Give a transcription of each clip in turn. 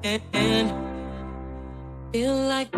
and feel like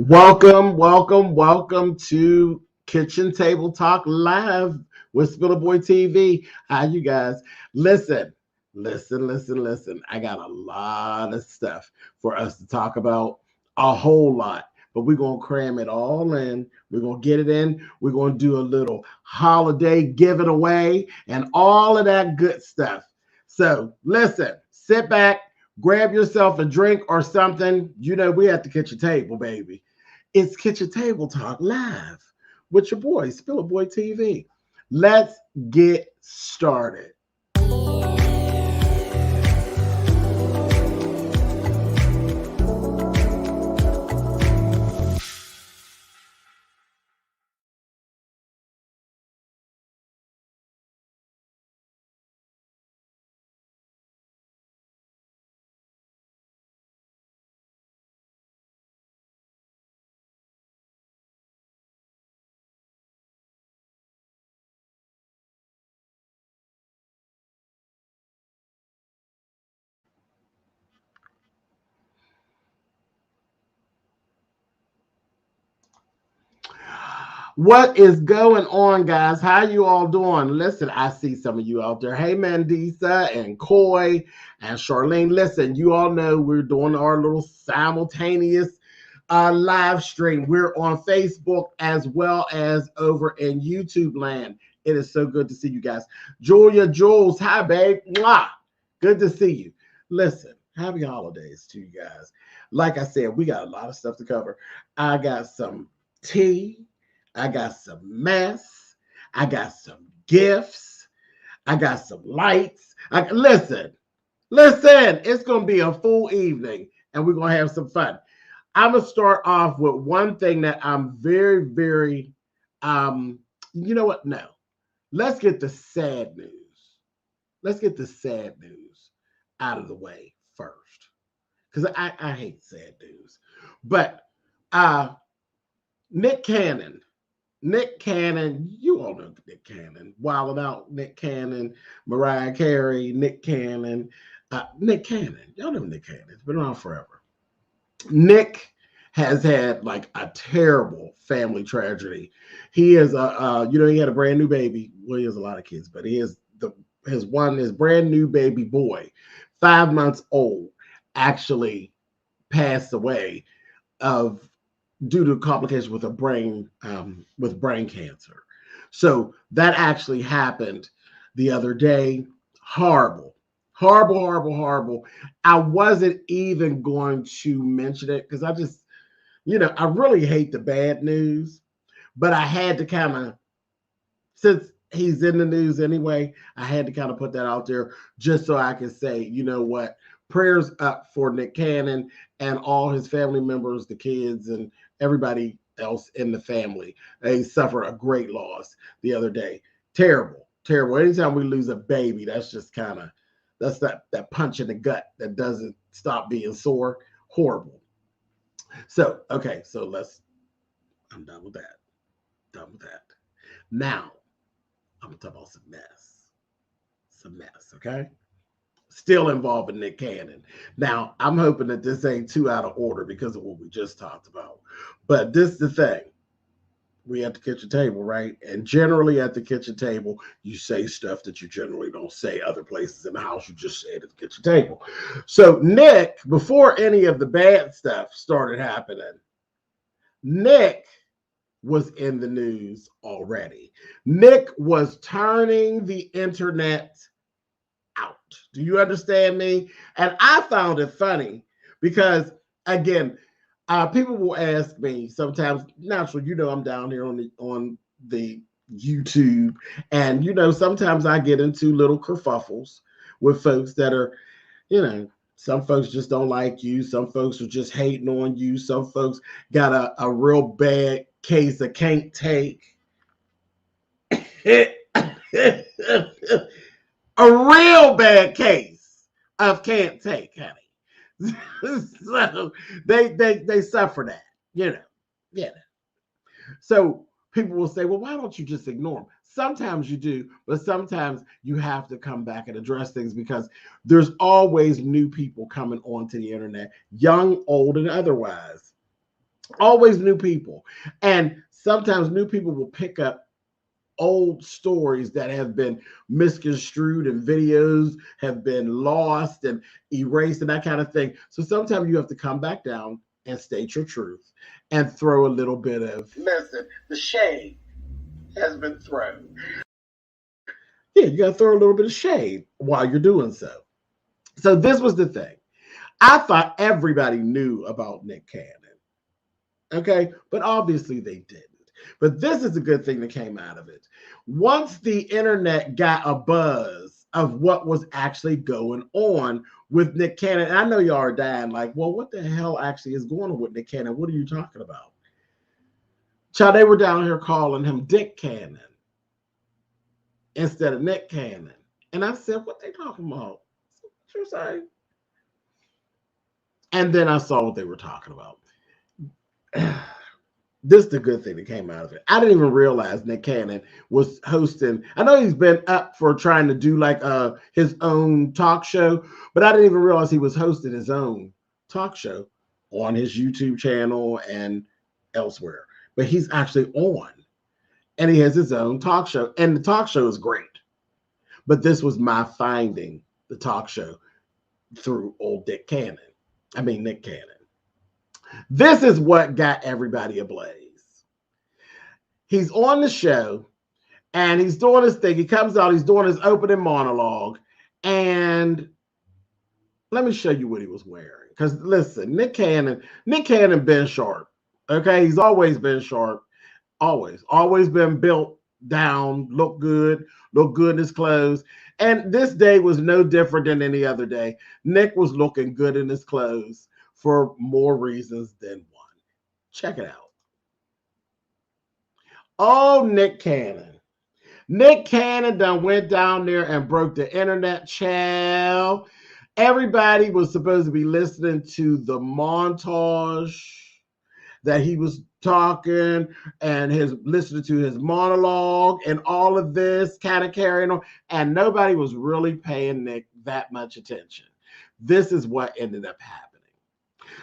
Welcome to Kitchen Table Talk Live with SpillitBoyTV. How you guys? Listen. I got a lot of stuff for us to talk about, a whole lot, but we're going to cram it all in. We're going to get it in. We're going to do a little holiday give it away and all of that good stuff. So listen, sit back, grab yourself a drink or something. You know, we at the kitchen table, baby. It's Kitchen Table Talk Live with your boy, SpillitBoyTV. Let's get started. What is going on, guys? How you all doing? Listen, I see some of you out there. Hey, Mandisa and Coy and Charlene. Listen, you all know we're doing our little simultaneous live stream. We're on Facebook as well as over in YouTube land. It is so good to see you guys. Julia Jules, hi, babe. Mwah. Good to see you. Listen, happy holidays to you guys. Like I said, we got a lot of stuff to cover. I got some tea. I got some mess. I got some gifts. I got some lights. Listen, it's going to be a full evening and we're going to have some fun. I'm going to start off with one thing that I'm very, very, you know what? No, let's get the sad news. Let's get the sad news out of the way first. Because I hate sad news. But Nick Cannon, you all know Nick Cannon, Wildin' Out, Nick Cannon, Mariah Carey, Nick Cannon. Y'all know Nick Cannon. It's been around forever. Nick has had like a terrible family tragedy. He is he had a brand new baby. Well, he has a lot of kids, but he is his brand new baby boy, 5 months old, actually passed away due to complications with brain cancer. So that actually happened the other day. Horrible. I wasn't even going to mention it because I just, I really hate the bad news, but I had to kind of, since he's in the news anyway, I had to kind of put that out there just so I can say, you know what, prayers up for Nick Cannon and all his family members, the kids, and everybody else in the family. They suffered a great loss the other day. Terrible. Anytime we lose a baby, that's just kind of, that's that punch in the gut that doesn't stop being sore. Horrible. So, okay, I'm done with that. Now, I'm going to talk about some mess, okay? Still involving Nick Cannon. Now, I'm hoping that this ain't too out of order because of what we just talked about. But this is the thing. We at the kitchen table, right? And generally at the kitchen table, you say stuff that you generally don't say other places in the house. You just say it at the kitchen table. So Nick, before any of the bad stuff started happening, Nick was in the news already. Nick was turning the internet out. Do you understand me? And I found it funny because, again, people will ask me sometimes. Naturally, I'm down here on the YouTube, and sometimes I get into little kerfuffles with folks that are, some folks just don't like you. Some folks are just hating on you. Some folks got a real bad case of can't take. A real bad case of can't take, honey. So they suffer that, Yeah. So people will say, well, why don't you just ignore them? Sometimes you do, but sometimes you have to come back and address things because there's always new people coming onto the internet, young, old, and otherwise. Always new people. And sometimes new people will pick up old stories that have been misconstrued and videos have been lost and erased and that kind of thing. So sometimes you have to come back down and state your truth and throw a little bit of, listen, the shade has been thrown. Yeah, you got to throw a little bit of shade while you're doing so. So this was the thing. I thought everybody knew about Nick Cannon. Okay, but obviously they didn't. But this is a good thing that came out of it. Once the internet got a buzz of what was actually going on with Nick Cannon, and I know y'all are dying like, well, what the hell actually is going on with Nick Cannon? What are you talking about? Child, they were down here calling him Dick Cannon instead of Nick Cannon. And I said, what they talking about? What you say? And then I saw what they were talking about. This is the good thing that came out of it. I didn't even realize Nick Cannon was hosting. I know he's been up for trying to do like his own talk show, but I didn't even realize he was hosting his own talk show on his YouTube channel and elsewhere. But he's actually on, and he has his own talk show, and the talk show is great. But this was my finding the talk show through old Nick Cannon. This is what got everybody ablaze. He's on the show and he's doing his thing. He comes out, he's doing his opening monologue. And let me show you what he was wearing. Because listen, Nick Cannon been sharp. Okay, he's always been sharp. Always been built down, look good in his clothes. And this day was no different than any other day. Nick was looking good in his clothes for more reasons than one. Check it out. Oh, Nick Cannon. Nick Cannon done went down there and broke the internet, child. Everybody was supposed to be listening to the montage that he was talking and listening to his monologue and all of this kind of carrying on. And nobody was really paying Nick that much attention. This is what ended up happening.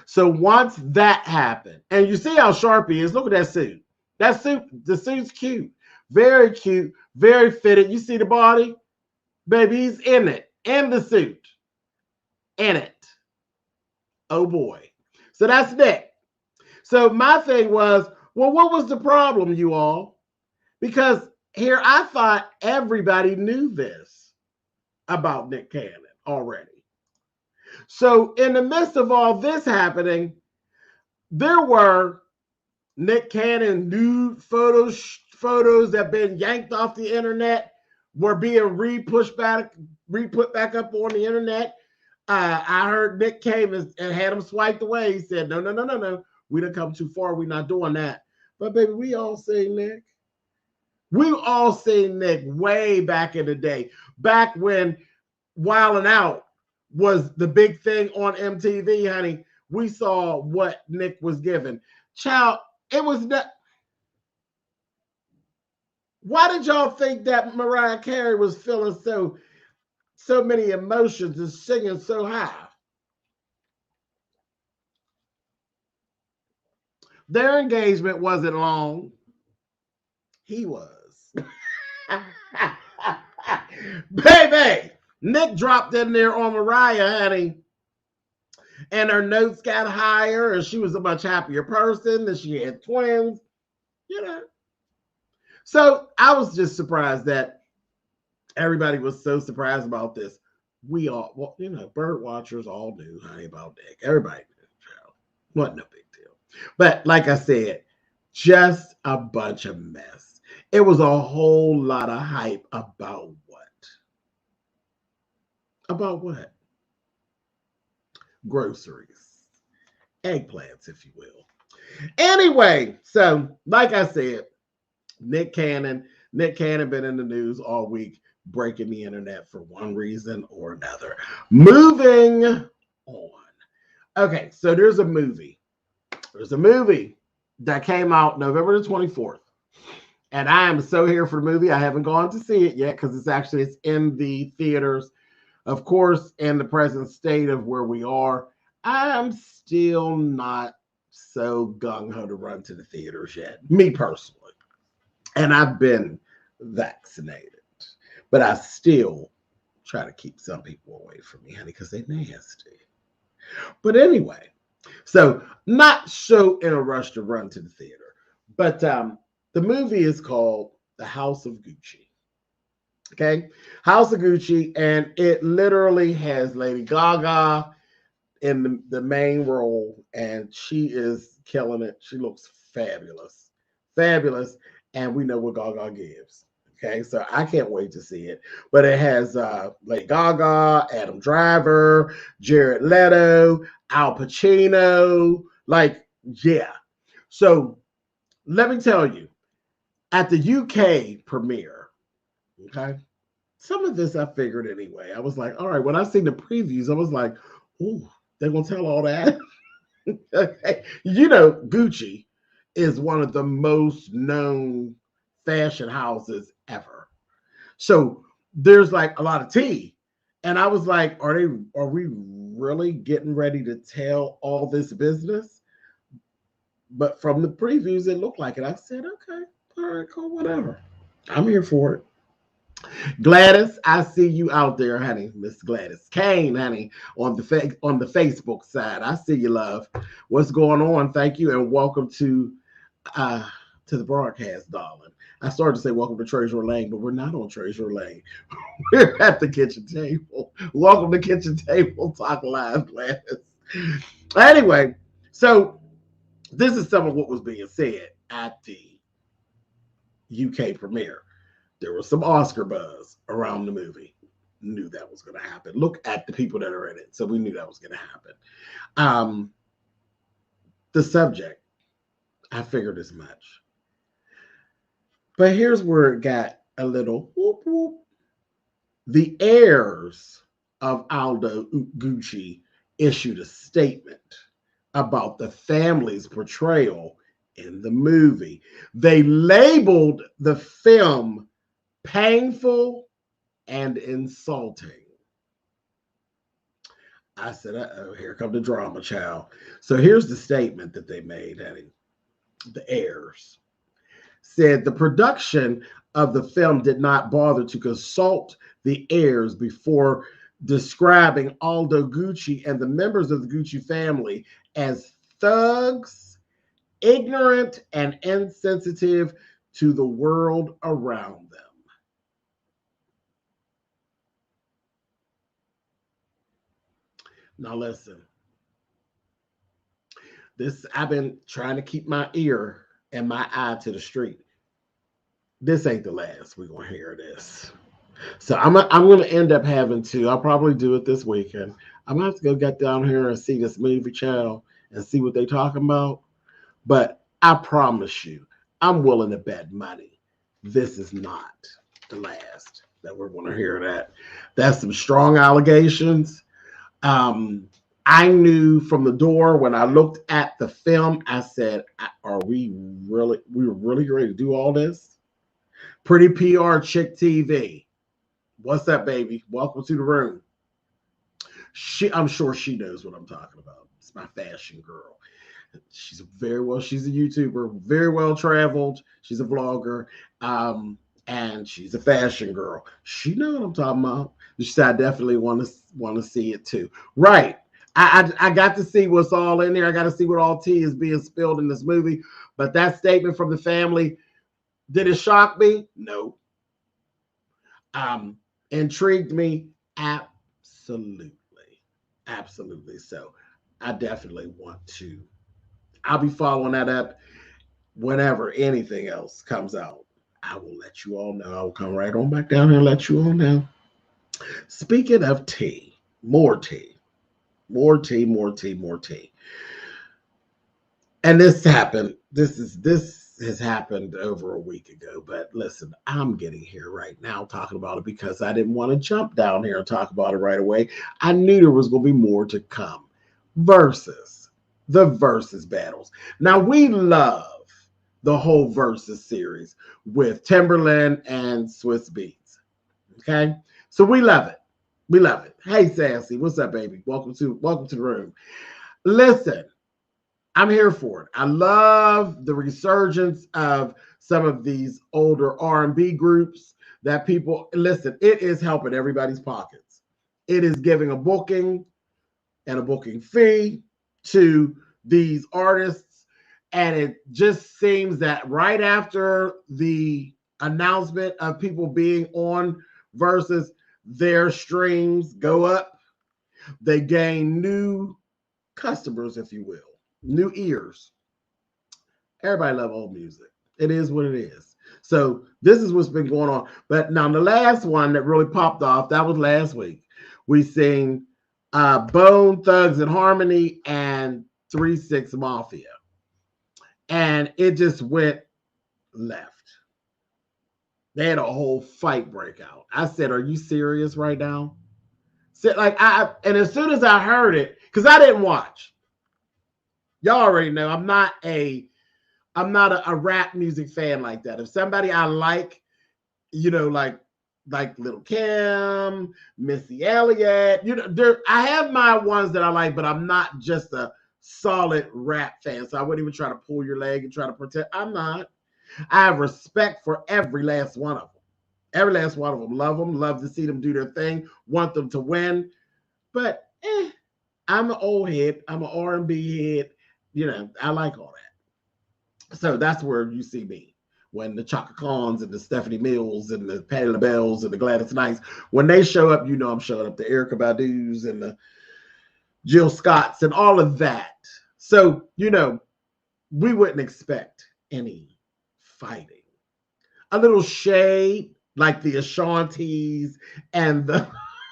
So once that happened, and you see how sharp he is, look at that suit. The suit's cute. Very cute, very fitted. You see the body? Baby, he's in it, in the suit. In it. Oh boy. So that's Nick. So my thing was, well, what was the problem, you all? Because here I thought everybody knew this about Nick Cannon already. So in the midst of all this happening, there were Nick Cannon nude photos that been yanked off the internet were being re-put back up on the internet. I heard Nick came and had him swiped away. He said, no. We done come too far. We're not doing that. But baby, we all say Nick. We all seen Nick way back in the day. Back when Wildin' Out was the big thing on MTV, honey. We saw what Nick was given. Child, it was not. Why did y'all think that Mariah Carey was feeling so many emotions and singing so high? Their engagement wasn't long. He was. Baby, Nick dropped in there on Mariah, honey. And her notes got higher, and she was a much happier person, and she had twins. You know. So I was just surprised that everybody was so surprised about this. We all, well, bird watchers all knew, honey, about Dick. Everybody knew. Child. Wasn't no big deal. But like I said, just a bunch of mess. It was a whole lot of hype about what? About what? Groceries, eggplants, if you will. Anyway, so like I said, Nick Cannon been in the news all week, breaking the internet for one reason or another. Moving on. Okay, so there's a movie. There's a movie that came out November the 24th. And I am so here for the movie. I haven't gone to see it yet because it's in the theaters. Of course, in the present state of where we are, I'm still not so gung-ho to run to the theaters yet, me personally. And I've been vaccinated, but I still try to keep some people away from me, honey, because they're nasty. But anyway, so not so in a rush to run to the theater, but the movie is called The House of Gucci. Okay, House of Gucci, and it literally has Lady Gaga in the main role, and she is killing it. She looks fabulous, fabulous, and we know what Gaga gives. Okay, so I can't wait to see it. But it has Lady Gaga, Adam Driver, Jared Leto, Al Pacino. Like, yeah. So let me tell you, at the UK premiere, okay, some of this I figured anyway. I was like, all right, when I seen the previews, I was like, ooh, they're gonna tell all that. Okay. Gucci is one of the most known fashion houses ever. So there's like a lot of tea. And I was like, are we really getting ready to tell all this business? But from the previews, it looked like it. I said, okay, all right, cool, whatever. I'm here for it. Gladys, I see you out there, honey. Miss Gladys Kane, honey, on the Facebook side. I see you, love. What's going on? Thank you, and welcome to the broadcast, darling. I started to say welcome to Treasure Lane, but we're not on Treasure Lane. We're at the kitchen table. Welcome to Kitchen Table Talk Live, Gladys. Anyway, so this is some of what was being said at the UK premiere. There was some Oscar buzz around the movie. Knew that was going to happen. Look at the people that are in it. So we knew that was going to happen. The subject, I figured as much. But here's where it got a little whoop whoop. The heirs of Aldo Gucci issued a statement about the family's portrayal in the movie. They labeled the film painful and insulting. I said, uh-oh, here come the drama, child. So here's the statement that they made, honey. The heirs said the production of the film did not bother to consult the heirs before describing Aldo Gucci and the members of the Gucci family as thugs, ignorant, and insensitive to the world around them. Now listen, I've been trying to keep my ear and my eye to the street. This ain't the last we're gonna hear this. So I'm gonna end up having to. I'll probably do it this weekend. I'm gonna have to go get down here and see this movie channel and see what they talking about. But I promise you, I'm willing to bet money this is not the last that we're gonna hear that. That's some strong allegations. I knew from the door when I looked at the film, I said, are we really ready to do all this? Pretty PR Chick TV. What's up, baby? Welcome to the room. I'm sure she knows what I'm talking about. It's my fashion girl. She's a YouTuber, very well traveled. She's a vlogger. And she's a fashion girl. She knows what I'm talking about. She said, I definitely want to see it too. Right. I got to see what's all in there. I got to see what all tea is being spilled in this movie. But that statement from the family, did it shock me? No. Intrigued me? Absolutely. Absolutely. So I definitely want to. I'll be following that up whenever anything else comes out. I will let you all know. I will come right on back down here and let you all know. Speaking of tea, more tea, more tea, more tea, more tea. And this happened. This has happened over a week ago. But listen, I'm getting here right now talking about it because I didn't want to jump down here and talk about it right away. I knew there was going to be more to come. Verzuz, the Verzuz battles. Now we love the whole Verzuz series with Timberland and Swiss Beats. Okay, so we love it. We love it. Hey, Sassy, what's up, baby? Welcome to the room. Listen, I'm here for it. I love the resurgence of some of these older R&B groups that people listen. It is helping everybody's pockets. It is giving a booking and a booking fee to these artists, and it just seems that right after the announcement of people being on Verzuz, their streams go up. They gain new customers, if you will. New ears. Everybody love old music. It is what it is. So this is what's been going on. But now the last one that really popped off, that was last week. We sing Bone Thugs and Harmony and 3-6 Mafia. And it just went left. They had a whole fight breakout. I said, are you serious right now? And as soon as I heard it, because I didn't watch. Y'all already know I'm not a rap music fan like that. If somebody I like, like Little Kim, Missy Elliott, I have my ones that I like, but I'm not just a solid rap fan. So I wouldn't even try to pull your leg and try to pretend. I'm not. I have respect for every last one of them. Every last one of them. Love to see them do their thing, want them to win. But I'm an old head. I'm an R&B head. I like all that. So that's where you see me. When the Chaka Khans and the Stephanie Mills and the Patti LaBelle's and the Gladys Knights, when they show up, I'm showing up. The Erykah Badu's and the Jill Scotts and all of that. So, we wouldn't expect any fighting. A little shade, like the Ashantis and the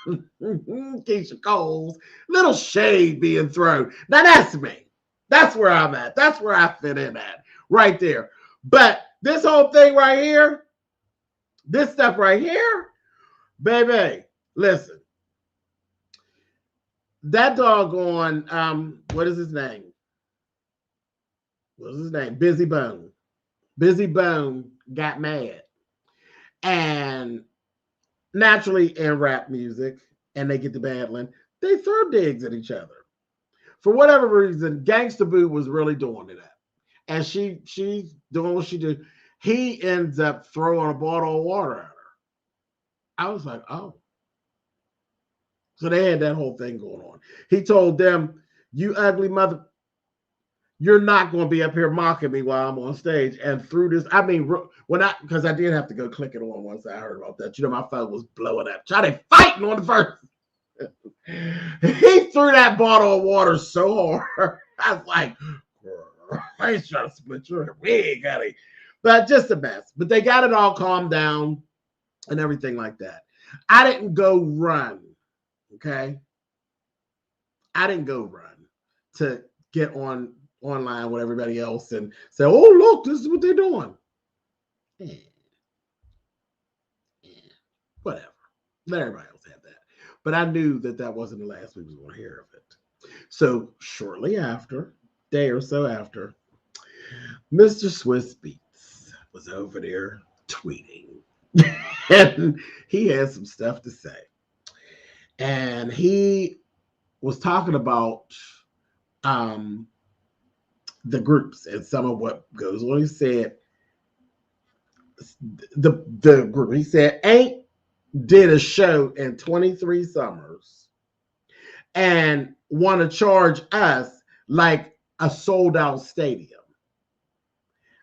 Keisha Coles, little shade being thrown. Now that's me. That's where I'm at. That's where I fit in at, right there. But this whole thing right here, this stuff right here, baby, listen. That doggone, what is his name? What's his name? Busy Bone. Busy Bone got mad. And naturally in rap music, and they get to battling, they throw digs at each other. For whatever reason, Gangsta Boo was really doing it. And she's doing what she did. He ends up throwing a bottle of water at her. I was like, oh. So they had that whole thing going on. He told them, you ugly mother, you're not going to be up here mocking me while I'm on stage. And through this, because I did have to go click it on once I heard about that. My phone was blowing up. They fighting on the first. He threw that bottle of water so hard. I was like, I ain't trying to split your wig, honey. But just a mess. But they got it all calmed down and everything like that. I didn't go run. Okay. I didn't go run to get online with everybody else and say, oh, look, this is what they're doing. Whatever. Let everybody else have that. But I knew that wasn't the last we was going to hear of it. So shortly after, day or so after, Mr. Swiss Beats was over there tweeting. And he had some stuff to say. And he was talking about the groups and some of what goes on. He said, the group, he said, Ain't did a show in 23 summers and want to charge us like a sold out stadium.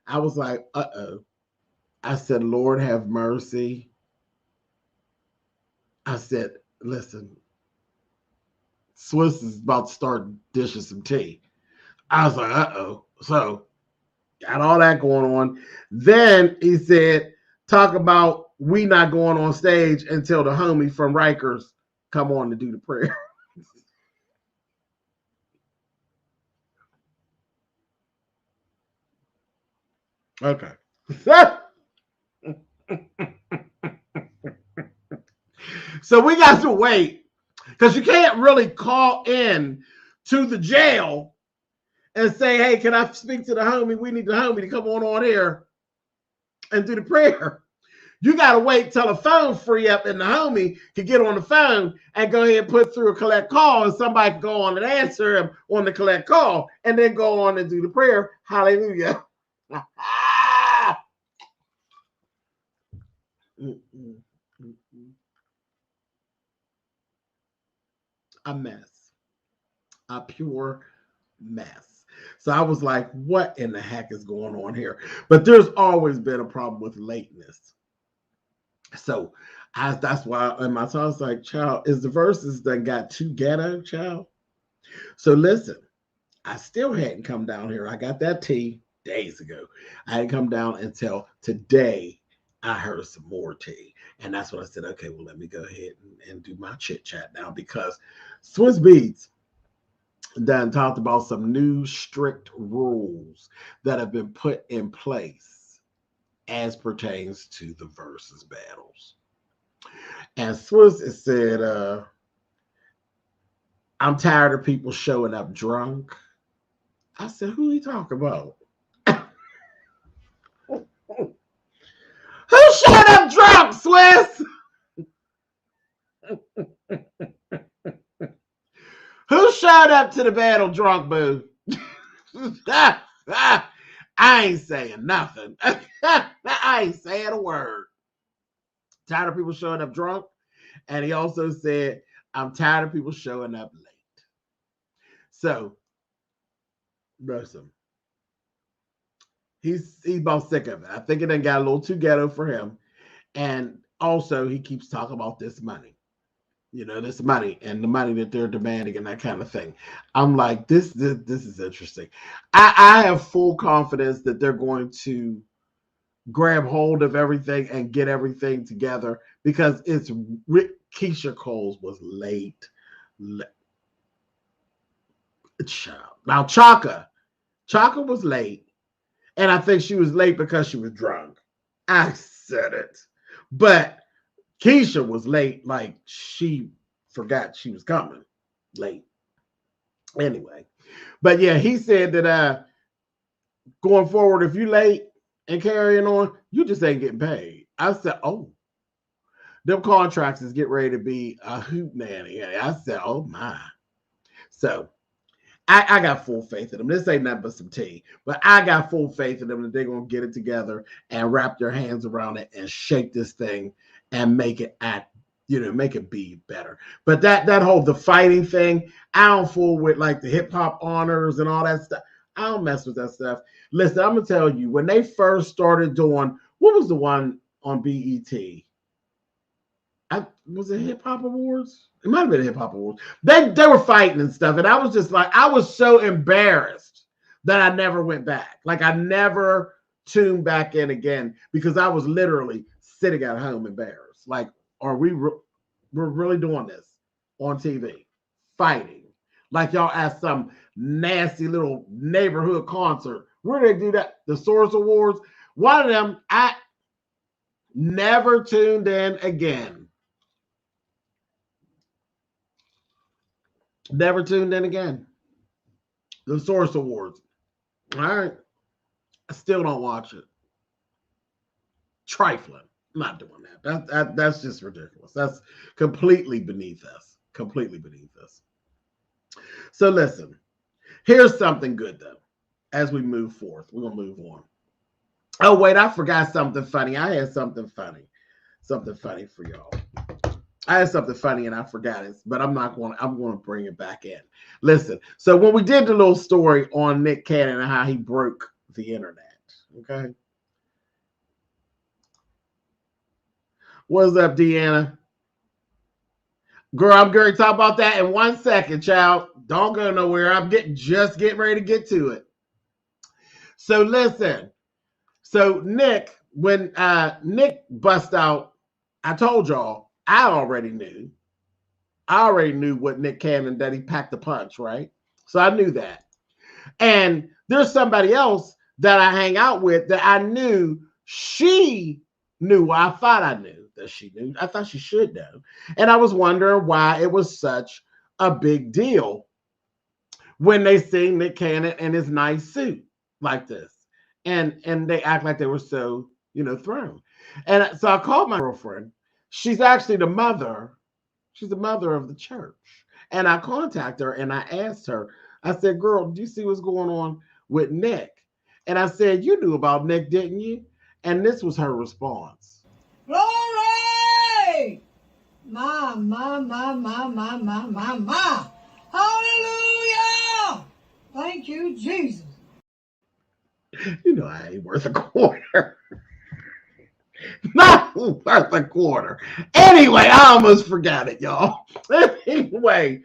I was like, uh-oh. I said, Lord have mercy. I said, listen, Swiss is about to start dishing some tea. I was like, uh-oh. So got all that going on. Then he said, talk about we not going on stage until the homie from Rikers come on to do the prayer. Okay. So we got to wait because you can't really call in to the jail and say, hey, can I speak to the homie? We need the homie to come on here and do the prayer. You got to wait till the phone free up and the homie can get on the phone and go ahead and put through a collect call, and somebody can go on and answer him on the collect call and then go on and do the prayer. Hallelujah. A mess. A pure mess. So I was like, what in the heck is going on here? But there's always been a problem with lateness. So that's why in my time I was like, child, is the Verzuz that got too ghetto, child? So listen, I still hadn't come down here. I got that tea days ago. I hadn't come down until today. I heard some more tea. And that's when I said, okay, well, let me go ahead and do my chit chat now, because Swiss Beats done talked about some new strict rules that have been put in place as pertains to the Verzuz battles. And Swiss has said, I'm tired of people showing up drunk. I said, who are you talking about? Who showed up drunk, Swiss? Who showed up to the battle drunk, boo? I ain't saying nothing. I ain't saying a word. Tired of people showing up drunk. And he also said, I'm tired of people showing up late. So, listen, he's about sick of it. I think it done got a little too ghetto for him. And also, he keeps talking about this money. You know, this money and the money that they're demanding and that kind of thing. I'm like, this is interesting. I have full confidence that they're going to grab hold of everything and get everything together, because it's Keisha Coles was late. Now Chaka was late, and I think she was late because she was drunk. I said it, but Keisha was late, like she forgot she was coming late. Anyway, but yeah, he said that going forward, if you late and carrying on, you just ain't getting paid. I said, oh, them contracts is get ready to be a hoot nanny. I said, oh my. So I got full faith in them. This ain't nothing but some tea, but I got full faith in them that they're going to get it together and wrap their hands around it and shake this thing and make it make it be better. But that whole the fighting thing, I don't fool with like the hip hop honors and all that stuff. I don't mess with that stuff. Listen, I'm gonna tell you, when they first started doing, what was the one on BET? Was it Hip Hop Awards? It might have been Hip Hop Awards. They were fighting and stuff, and I was just like, I was so embarrassed that I never went back. Like I never tuned back in again, because I was literally sitting at home embarrassed. Like, are we're really doing this on TV, fighting like y'all at some nasty little neighborhood concert? Where do they do that? The Source Awards. One of them, I never tuned in again. Never tuned in again. The Source Awards. All right. I still don't watch it. Trifling. I'm not doing that. That's just ridiculous. That's completely beneath us. Completely beneath us. So listen, here's something good though. As we move forth, we're gonna move on. Oh wait, I forgot something funny. I had something funny for y'all. I had something funny and I forgot it, but I'm going to bring it back in. Listen, so when we did the little story on Nick Cannon and how he broke the internet, okay? What's up, Deanna? Girl, I'm going to talk about that in 1 second, child. Don't go nowhere. I'm just getting ready to get to it. So listen. So Nick, when Nick bust out, I told y'all, I already knew what Nick Cannon, that he packed the punch, right? So I knew that. And there's somebody else that I hang out with that I knew she knew. Well, I thought I knew that she knew. I thought she should know. And I was wondering why it was such a big deal when they see Nick Cannon in his nice suit like this. And they act like they were so, thrown. And so I called my girlfriend. She's actually the mother. She's the mother of the church. And I contacted her and I asked her, I said, girl, do you see what's going on with Nick? And I said, you knew about Nick, didn't you? And this was her response. Glory! My. Hallelujah! Thank you, Jesus. You know I ain't worth a quarter. Not worth a quarter. Anyway, I almost forgot it, y'all. Anyway,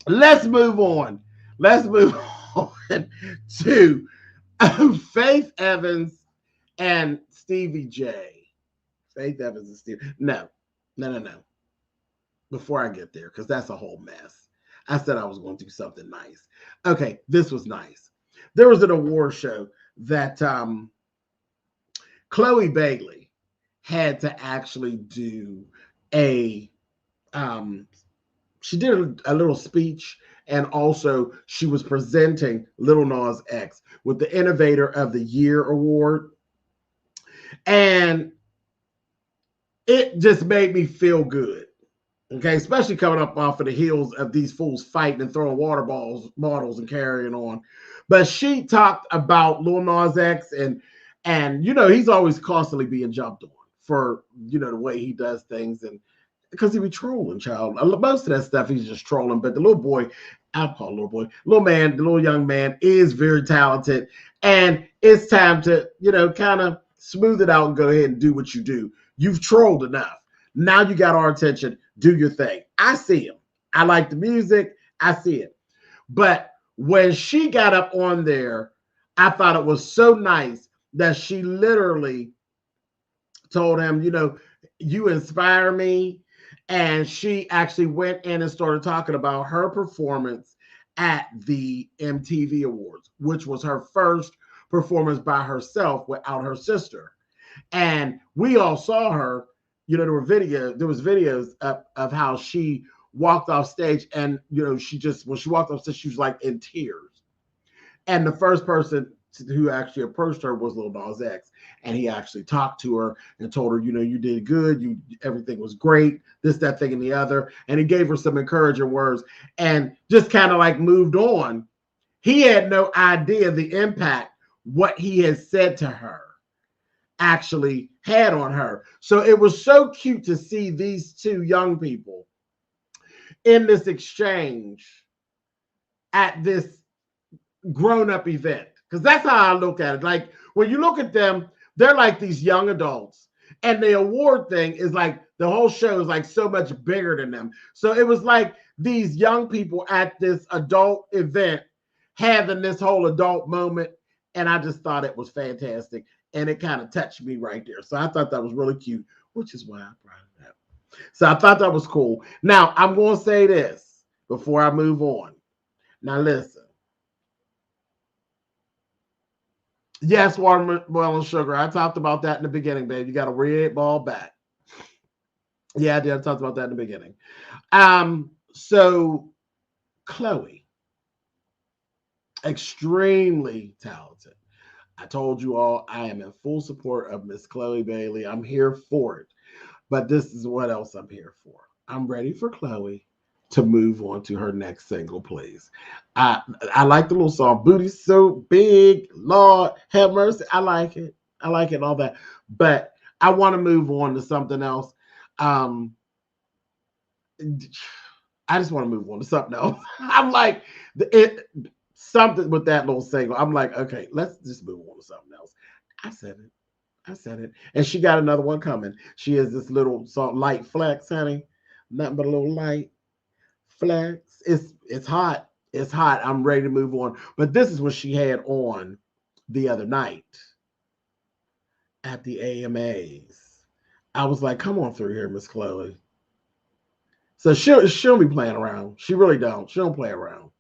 let's move on. Let's move on to Faith Evans and Stevie J. Faith Evans and Stevie. No. Before I get there, because that's a whole mess. I said I was going to do something nice. Okay, this was nice. There was an award show that Chloe Bailey had to actually do she did a little speech, and also she was presenting Lil Nas X with the Innovator of the Year award. And it just made me feel good. Okay, especially coming up off of the heels of these fools fighting and throwing water bottles and carrying on. But she talked about Lil Nas X and he's always constantly being jumped on for the way he does things, and because he be trolling, child. Most of that stuff he's just trolling. But the little boy, I'll call little boy, the little young man is very talented, and it's time to kind of smooth it out and go ahead and do what you do. You've trolled enough. Now you got our attention. Do your thing. I see him. I like the music. I see it. But when she got up on there, I thought it was so nice that she literally told him, you inspire me. And she actually went in and started talking about her performance at the MTV Awards, which was her first performance by herself without her sister. And we all saw her. There was videos of how she walked off stage, and when she walked off stage, she was like in tears. And the first person who actually approached her was Lil Nas X, and he actually talked to her and told her, you did good, everything was great, this, that, thing, and the other, and he gave her some encouraging words, and just kind of like moved on. He had no idea the impact what he had said to her actually had on her. So it was so cute to see these two young people in this exchange at this grown-up event, because that's how I look at it. Like, when you look at them, they're like these young adults, and the award thing is like, the whole show is like so much bigger than them. So it was like these young people at this adult event having this whole adult moment, and I just thought it was fantastic. And it kind of touched me right there. So I thought that was really cute, which is why I brought it up. So I thought that was cool. Now, I'm going to say this before I move on. Now, listen. Yes, watermelon sugar. I talked about that in the beginning, babe. You got a red ball back. Yeah, I did. I talked about that in the beginning. So Chloe, extremely talented. I told you all I am in full support of Miss Chloe Bailey. I'm here for it. But this is what else I'm here for. I'm ready for Chloe to move on to her next single, please. I like the little song, Booty So Big, Lord have mercy. I like it. And all that. But I want to move on to something else. I just want to move on to something else. I'm like, something with that little single. I'm like, okay, let's just move on to something else. I said it. I said it. And she got another one coming. She has this little song, light flex, honey. Nothing but a little light flex. It's hot. It's hot. I'm ready to move on. But this is what she had on the other night at the AMAs. I was like, come on through here, Miss Chloe. So she'll be playing around. She really don't. She don't play around.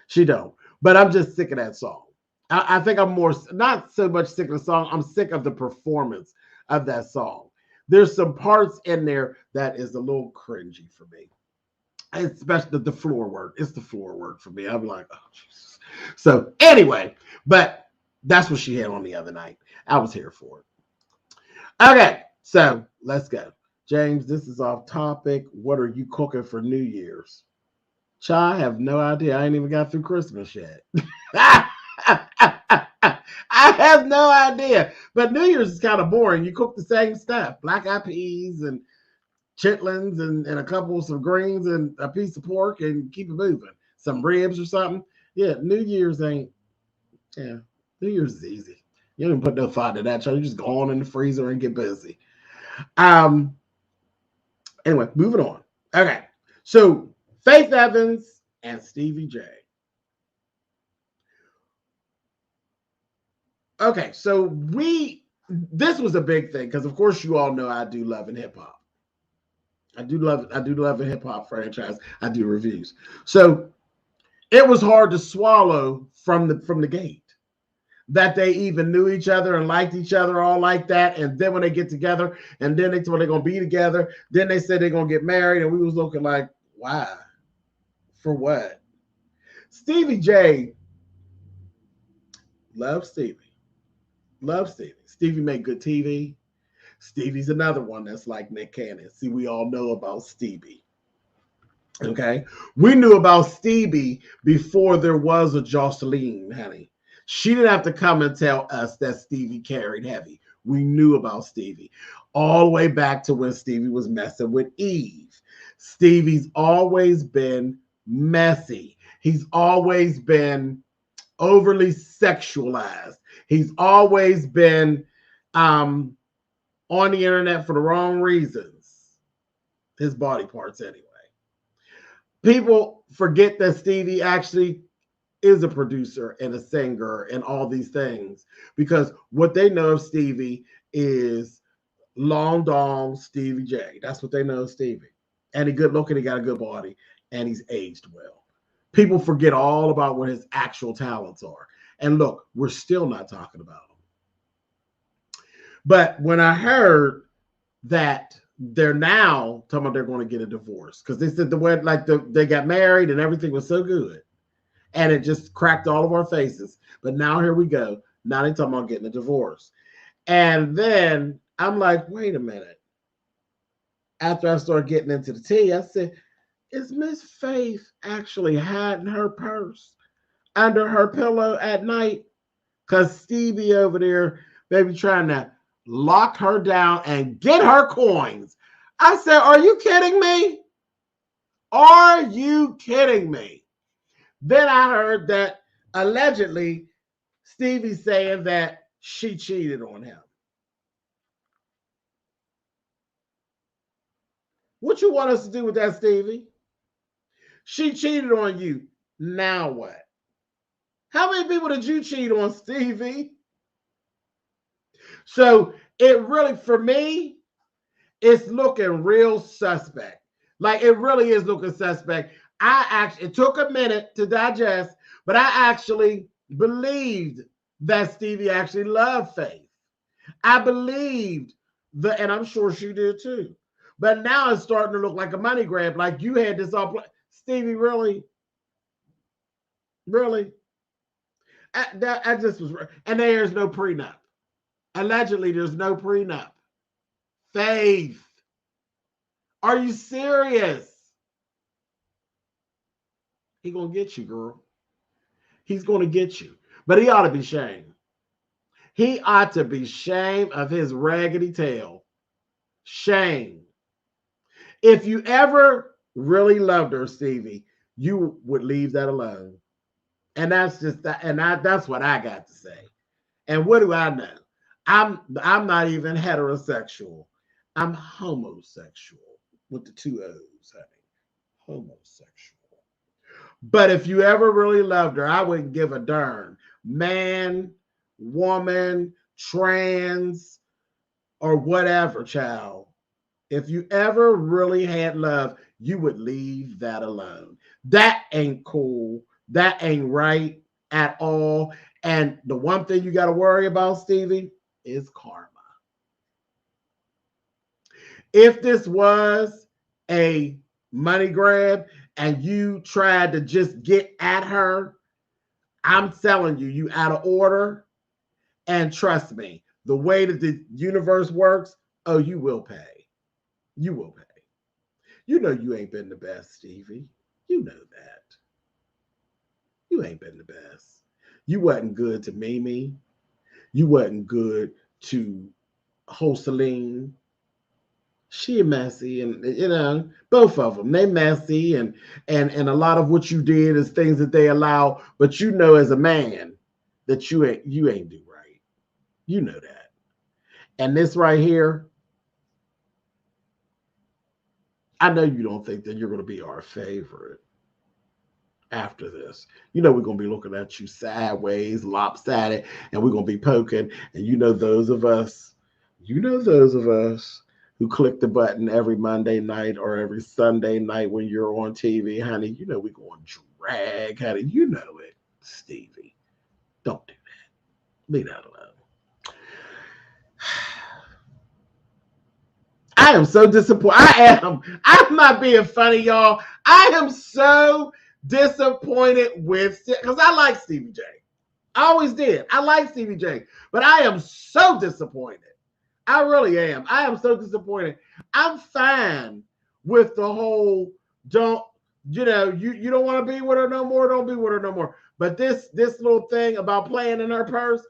She don't. But I'm just sick of that song. I think I'm more, not so much sick of the song. I'm sick of the performance of that song. There's some parts in there that is a little cringy for me. Especially the floor work. It's the floor work for me. I'm like, oh, Jesus. So anyway, but that's what she had on the other night. I was here for it. Okay, so let's go. James, this is off topic. What are you cooking for New Year's? Child, I have no idea. I ain't even got through Christmas yet. I have no idea. But New Year's is kind of boring. You cook the same stuff. Black eyed peas and chitlins and a couple of some greens and a piece of pork and keep it moving. Some ribs or something. Yeah, New Year's ain't, yeah. New Year's is easy. You don't even put no thought to that. You just go on in the freezer and get busy. Anyway, moving on. Okay. So Faith Evans and Stevie J. Okay, so this was a big thing because of course you all know I do love in hip hop. I do love a hip hop franchise. I do reviews. So it was hard to swallow from the gate that they even knew each other and liked each other all like that. And then when they get together, and then they told they're gonna be together, then they said they're gonna get married, and we was looking like, why? For what? Stevie J loves Stevie. Loves Stevie. Stevie made good TV. Stevie's another one that's like Nick Cannon. See, we all know about Stevie. Okay? We knew about Stevie before there was a Jocelyn, honey. She didn't have to come and tell us that Stevie carried heavy. We knew about Stevie. All the way back to when Stevie was messing with Eve. Stevie's always been messy. He's always been overly sexualized. He's always been on the internet for the wrong reasons. His body parts, anyway. People forget that Stevie actually is a producer and a singer and all these things because what they know of Stevie is long dong Stevie J. That's what they know of Stevie. And he's good looking, he got a good body, and he's aged well. People forget all about what his actual talents are. And look, we're still not talking about him. But when I heard that they're now talking about they're going to get a divorce because they said they got married and everything was so good. And it just cracked all of our faces. But now here we go. Now they're talking about getting a divorce. And then I'm like, wait a minute. After I started getting into the tea, I said, is Miss Faith actually hiding her purse under her pillow at night? Because Stevie over there, baby, trying to lock her down and get her coins. I said, are you kidding me? Are you kidding me? Then I heard that allegedly Stevie's saying that she cheated on him. What you want us to do with that, Stevie? She cheated on you. Now what? How many people did you cheat on, Stevie? So it really, for me, it's looking real suspect. Like it really is looking suspect. It took a minute to digest, but I actually believed that Stevie actually loved Faith. I believed and I'm sure she did too. But now it's starting to look like a money grab. Like you had this all. Stevie, really? Really? I just was. And there's no prenup. Allegedly, there's no prenup. Faith. Are you serious? He gonna get you, girl. He's gonna get you. But he ought to be shamed. He ought to be ashamed of his raggedy tail. Shame. If you ever really loved her, Stevie, you would leave that alone. And that's just that, and that's what I got to say. And what do I know? I'm not even heterosexual. I'm homosexual with the two O's, honey. Homosexual. But if you ever really loved her, I wouldn't give a darn. Man, woman, trans, or whatever, child. If you ever really had love, you would leave that alone. That ain't cool. That ain't right at all. And the one thing you got to worry about, Stevie, is karma. If this was a money grab and you tried to just get at her, I'm telling you, you out of order. And trust me, the way that the universe works, oh, you will pay. You will pay. You know you ain't been the best, Stevie. You know that. You ain't been the best. You wasn't good to Mimi. You wasn't good to Joseline. She messy, and you know, both of them, they messy, and a lot of what you did is things that they allow, but you know as a man that you ain't do right. You know that. And this right here, I know you don't think that you're going to be our favorite after this. You know we're going to be looking at you sideways, lopsided, and we're going to be poking. And you know those of us who click the button every Monday night or every Sunday night when you're on TV, honey, you know we're going to drag, honey. You know it, Stevie. Don't do that. Leave that alone. I am so disappointed. I'm not being funny, y'all. I am so disappointed with, because I like Stevie J. I always did. I like Stevie J. But I am so disappointed. I really am. I am so disappointed. I'm fine with the whole you don't want to be with her no more, don't be with her no more. But this little thing about playing in her purse,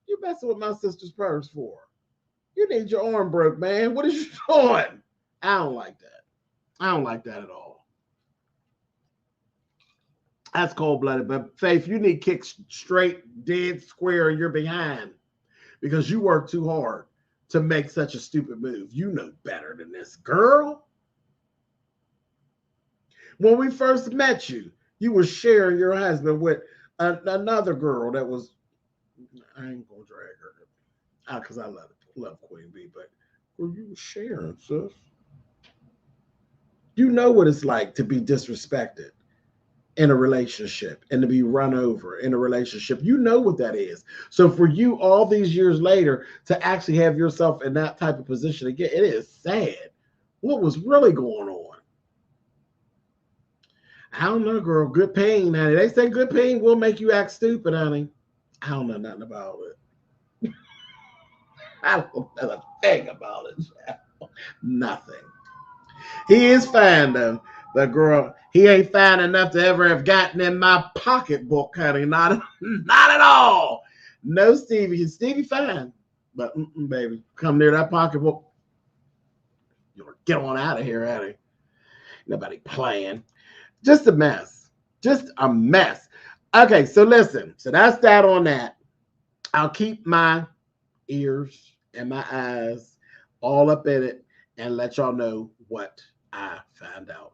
you messing with my sister's purse for? You need your arm broke, man. What is you doing? I don't like that. I don't like that at all. That's cold-blooded. But Faith, you need kicked straight, dead square in your behind because you work too hard to make such a stupid move. You know better than this, girl. When we first met you, you were sharing your husband with another girl that was, I ain't gonna drag her because I love Queen Bee, but were you sharing, sis? You know what it's like to be disrespected in a relationship and to be run over in a relationship. You know what that is. So for you, all these years later, to actually have yourself in that type of position again, it is sad. What was really going on? I don't know, girl. Good pain, honey. They say good pain will make you act stupid, honey. I don't know nothing about it. I don't know a thing about it. Nothing. He is fine, though. But, girl, he ain't fine enough to ever have gotten in my pocketbook, honey. Not at all. No, Stevie. Stevie fine. But, baby, come near that pocketbook. You'll get on out of here, honey. Nobody playing. Just a mess. Just a mess. Okay, so listen. So that's that on that. I'll keep my ears and my eyes all up in it and let y'all know what I found out.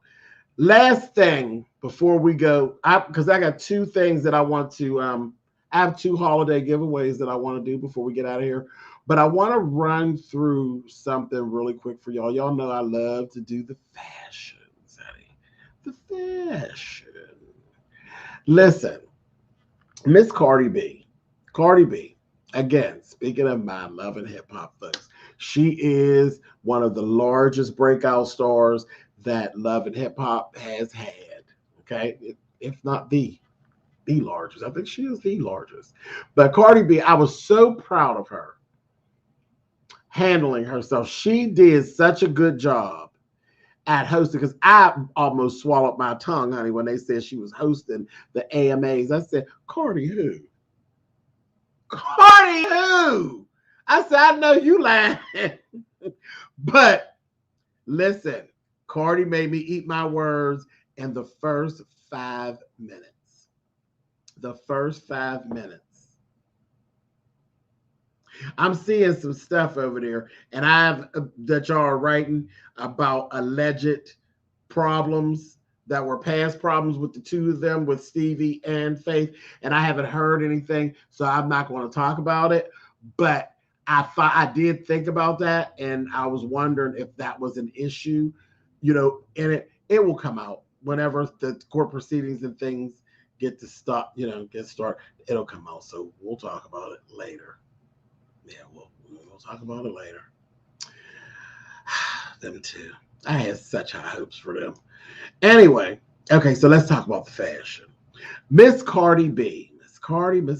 Last thing before we go, because I got two things that I want to, I have two holiday giveaways that I want to do before we get out of here. But I want to run through something really quick for y'all. Y'all know I love to do the fashions, honey. The fashion. Listen, Miss Cardi B. Again, speaking of my love and hip hop folks, she is one of the largest breakout stars that love and hip hop has had. Okay, if not the largest, I think she is the largest. But Cardi B, I was so proud of her handling herself. She did such a good job at hosting, because I almost swallowed my tongue, honey, when they said she was hosting the AMAs. I said, Cardi who? Cardi who? I said, I know you lying. But listen, Cardi made me eat my words in the first 5 minutes. The first 5 minutes. I'm seeing some stuff over there, and that y'all are writing about alleged problems that were past problems with the two of them, with Stevie and Faith, and I haven't heard anything, so I'm not going to talk about it. But I did think about that, and I was wondering if that was an issue, and it will come out whenever the court proceedings and things get started. It'll come out, so we'll talk about it later. Yeah, we'll talk about it later. Them two. I had such high hopes for them. Anyway, okay, so let's talk about the fashion. Miss Cardi B. Miss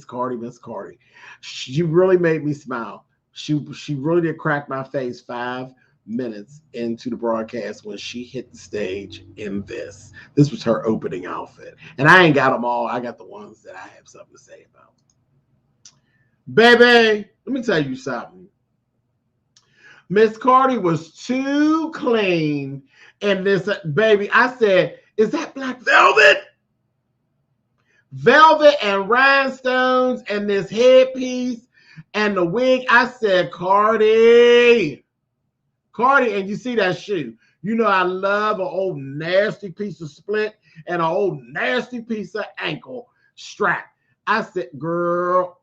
Cardi. She really made me smile. She really did crack my face 5 minutes into the broadcast when she hit the stage in this. This was her opening outfit. And I ain't got them all. I got the ones that I have something to say about. Baby, let me tell you something. Miss Cardi was too clean in this, baby. I said, is that black velvet? Velvet and rhinestones and this headpiece and the wig. I said, Cardi, and you see that shoe. You know I love an old nasty piece of split and an old nasty piece of ankle strap. I said, girl,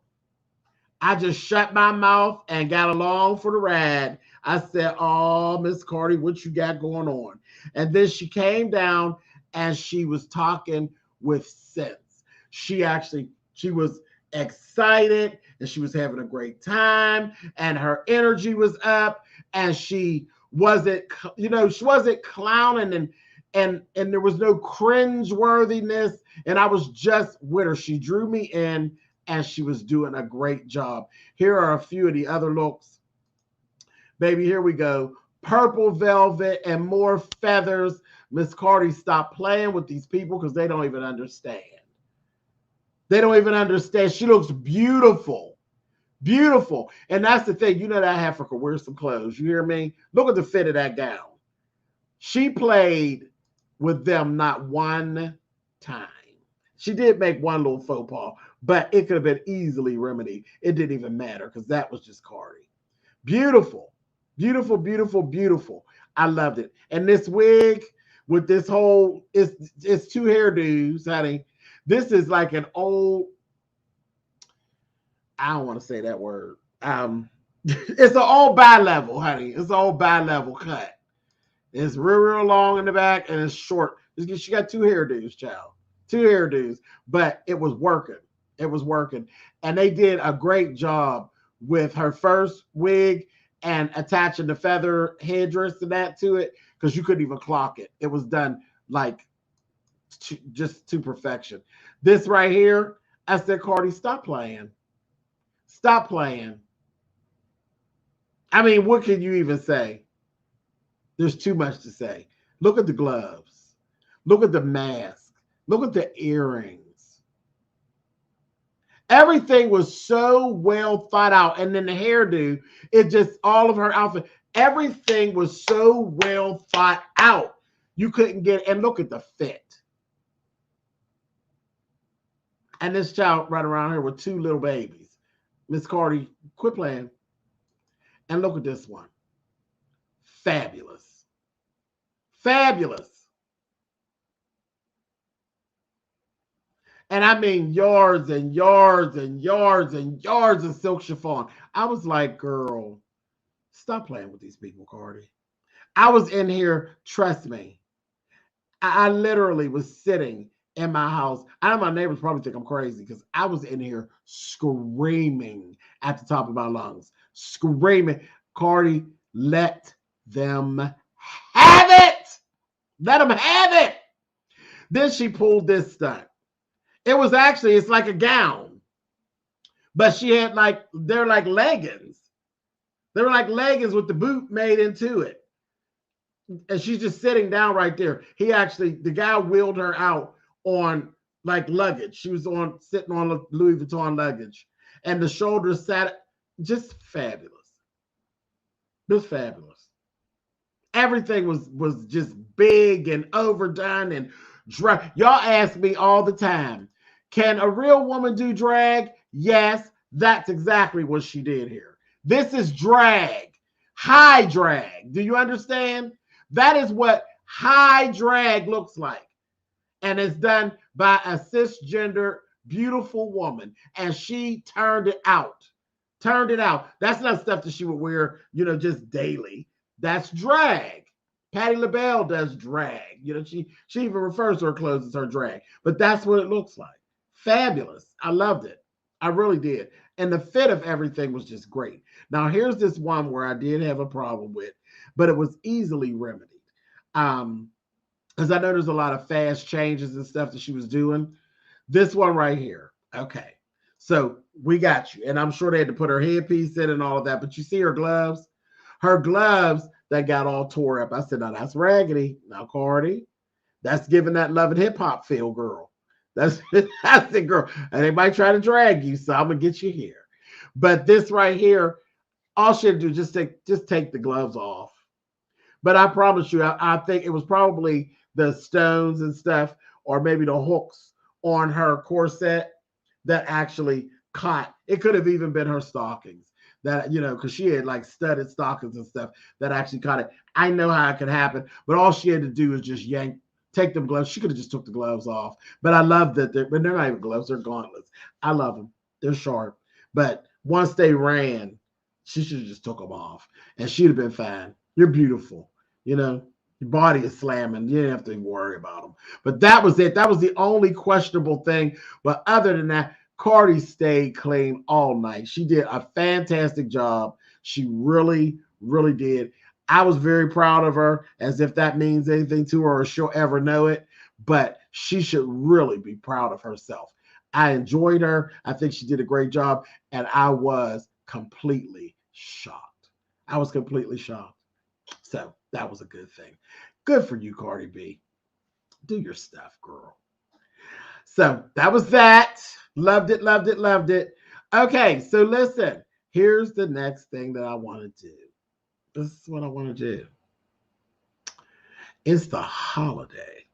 I just shut my mouth and got along for the ride. I said, oh, Miss Cardi, what you got going on? And then she came down and she was talking with sense. She was excited and she was having a great time and her energy was up and she wasn't clowning and there was no cringe worthiness. And I was just with her. She drew me in and she was doing a great job. Here are a few of the other looks. Baby, here we go. Purple velvet and more feathers. Miss Cardi, stop playing with these people because they don't even understand. They don't even understand. She looks beautiful. Beautiful. And that's the thing. You know that Africa wears some clothes. You hear me? Look at the fit of that gown. She played with them not one time. She did make one little faux pas, but it could have been easily remedied. It didn't even matter because that was just Cardi. Beautiful. Beautiful, beautiful, beautiful. I loved it. And this wig with this whole, it's two hairdos, honey. This is like an old, I don't want to say that word. It's an old bi-level, honey. It's an old bi-level cut. It's real long in the back and it's short. She got two hairdos, child. Two hairdos. But it was working. It was working. And they did a great job with her first wig and attaching the feather headdress to that to it because you couldn't even clock it. It was done like just to perfection. This right here, I said, Cardi, stop playing. Stop playing. I mean, what can you even say? There's too much to say. Look at the gloves. Look at the mask. Look at the earrings. Everything was so well thought out. And then the hairdo, it just, all of her outfit, everything was so well thought out. You couldn't get, and look at the fit. And this child right around here with two little babies. Miss Cardi, quit playing. And look at this one. Fabulous. Fabulous. And I mean yards and yards and yards and yards of silk chiffon. I was like, girl, stop playing with these people, Cardi. I was in here, trust me. I literally was sitting in my house. I know my neighbors probably think I'm crazy because I was in here screaming at the top of my lungs. Screaming. Cardi, let them have it. Let them have it. Then she pulled this stunt. It was actually, it's like a gown. But she had they're like leggings. They were like leggings with the boot made into it. And she's just sitting down right there. The guy wheeled her out on like luggage. She was sitting on Louis Vuitton luggage. And the shoulders sat just fabulous. Just fabulous. Everything was just big and overdone and drag. Y'all ask me all the time, can a real woman do drag? Yes, that's exactly what she did here. This is drag, high drag. Do you understand? That is what high drag looks like. And it's done by a cisgender, beautiful woman. And she turned it out. Turned it out. That's not stuff that she would wear, just daily. That's drag. Patti LaBelle does drag. She even refers to her clothes as her drag. But that's what it looks like. Fabulous. I loved it. I really did. And the fit of everything was just great. Now, here's this one where I did have a problem with, but it was easily remedied. Because I know there's a lot of fast changes and stuff that she was doing. This one right here. Okay. So we got you. And I'm sure they had to put her headpiece in and all of that. But you see her gloves? Her gloves that got all tore up. I said, now that's raggedy. Now, Cardi, that's giving that love and hip hop feel, girl. That's it, girl. And they might try to drag you, so I'm going to get you here. But this right here, all she had to do is just take the gloves off. But I promise you, I think it was probably the stones and stuff, or maybe the hooks on her corset that actually caught. It could have even been her stockings that, because she had like studded stockings and stuff that actually caught it. I know how it could happen, but all she had to do is just take them gloves. She could have just took the gloves off. But I love that they're not even gloves, they're gauntlets. I love them. They're sharp. But once they ran, she should have just took them off and she'd have been fine. You're beautiful. Your body is slamming. You didn't have to worry about them. But that was it. That was the only questionable thing. But other than that, Cardi stayed clean all night. She did a fantastic job. She really, really did. I was very proud of her, as if that means anything to her or she'll ever know it. But she should really be proud of herself. I enjoyed her. I think she did a great job. And I was completely shocked. I was completely shocked. So that was a good thing. Good for you, Cardi B. Do your stuff, girl. So that was that. Loved it, loved it, loved it. Okay, so listen. Here's the next thing that I want to do. This is what I want to do. It's the holiday.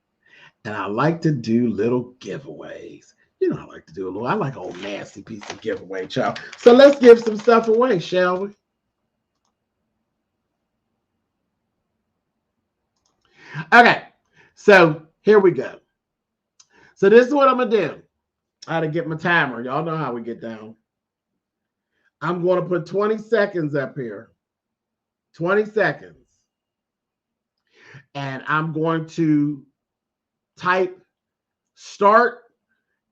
And I like to do little giveaways. I like to do I like a old nasty piece of giveaway, child. So let's give some stuff away, shall we? Okay, so here we go. So this is what I'm going to do. I had to get my timer. Y'all know how we get down. I'm going to put 20 seconds up here. 20 seconds. And I'm going to type start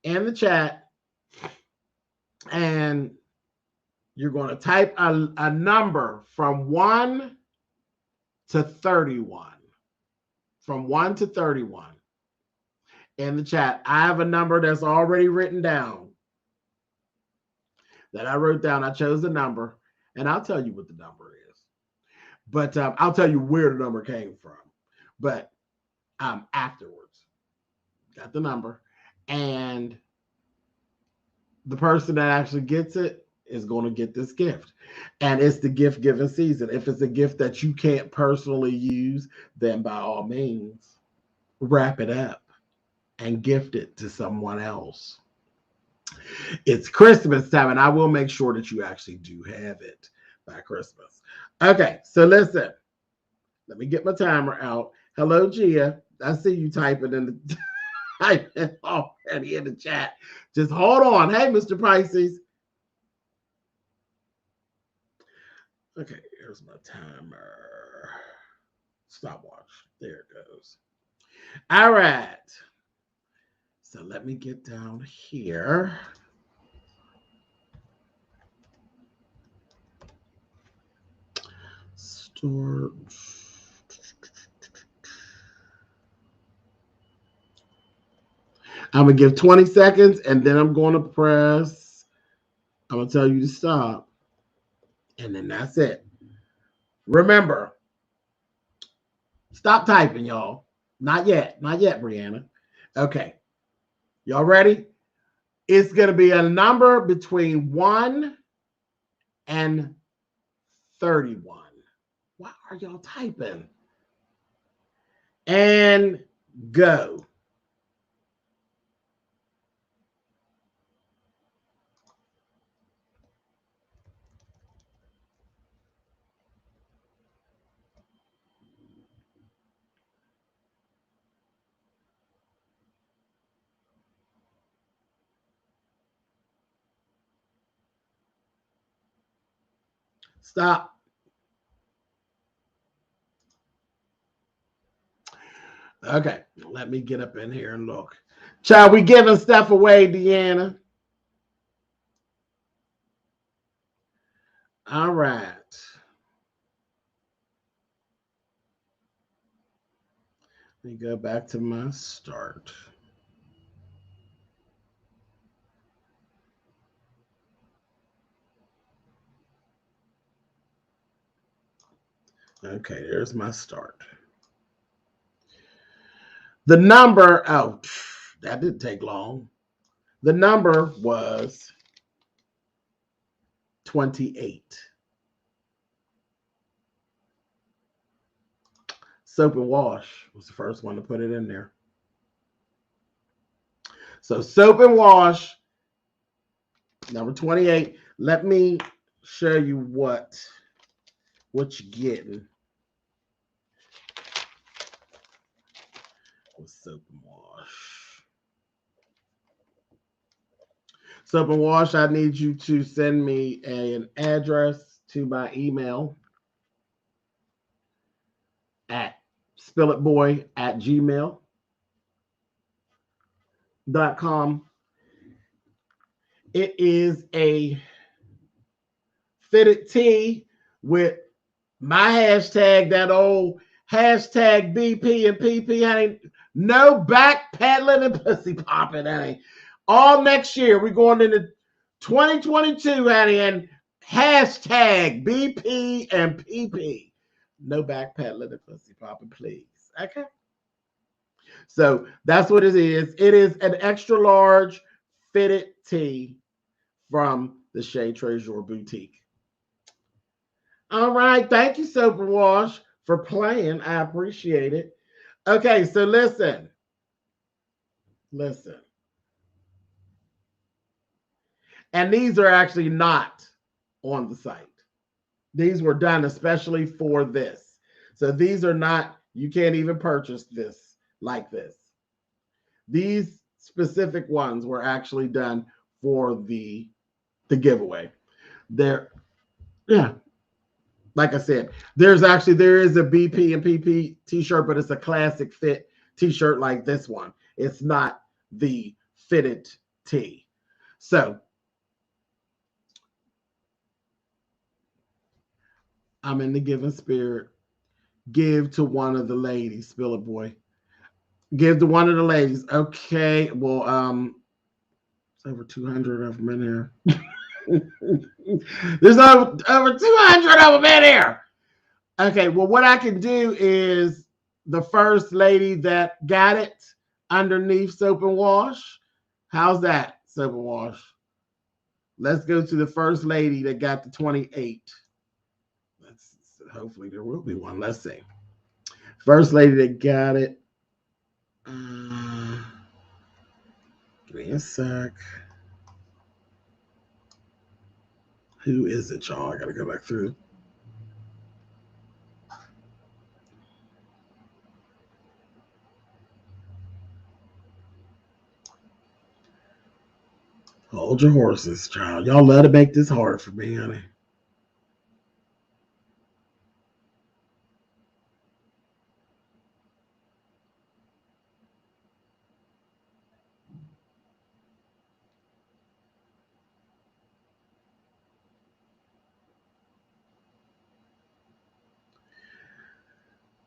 in the chat. And you're going to type a number from 1 to 31. From 1 to 31 in the chat. I have a number that's already written down that I wrote down. I chose the number, and I'll tell you what the number is. But I'll tell you where the number came from. But afterwards, got the number, and the person that actually gets it is going to get this gift. And it's the gift giving season. If it's a gift that you can't personally use, then by all means, wrap it up and gift it to someone else. It's Christmas time, and I will make sure that you actually do have it by Christmas. Okay, so listen. Let me get my timer out. Hello, Gia. I see you typing in the already in the chat. Just hold on. Hey, Mr. Pisces. Okay, here's my timer. Stopwatch. There it goes. All right. So let me get down here. Store. I'm going to give 20 seconds, and then I'm going to press. I'm going to tell you to stop. And then that's it. Remember, stop typing, y'all. Not yet. Not yet, Brianna. Okay. Y'all ready? It's going to be a number between 1 and 31. Why are y'all typing? and go. Stop. Okay, let me get up in here and look. Child, we giving stuff away, Deanna. All right. Let me go back to my start. Okay, there's my start. The number, oh, that didn't take long. The number was 28. Soap and Wash was the first one to put it in there. So Soap and Wash, number 28. Let me show you what you're getting with Soap and Wash. Soap and Wash, I need you to send me an address to my email at SpillitBoy@gmail.com. It is a fitted tee with my hashtag, that old hashtag BP and PP, honey. No back pedaling and pussy popping, honey. All next year, we're going into 2022, honey, and hashtag BP and PP. No back pedaling and pussy popping, please. Okay? So that's what it is. It is an extra large fitted tee from the Shea Treasure Boutique. All right. Thank you, Soap and Wash, for playing. I appreciate it. Okay, so listen. And these are actually not on the site. These were done especially for this. So these are not, you can't even purchase this like this. These specific ones were actually done for the giveaway. There, yeah. Like I said, there is a BP and PP t-shirt, but it's a classic fit t-shirt like this one. It's not the fitted tee. So I'm in the giving spirit. Give to one of the ladies, Spill It Boy. Give to one of the ladies. Okay. Well, it's over 200 of them in here. There's over 200 of them in here. Okay. Well, what I can do is the first lady that got it underneath Soap and Wash. How's that, Soap and Wash? Let's go to the first lady that got the 28. Hopefully there will be one. Let's see. First lady that got it. Give me a sec. Who is it, y'all? I gotta go back through. Hold your horses, child. Y'all love to make this hard for me, honey.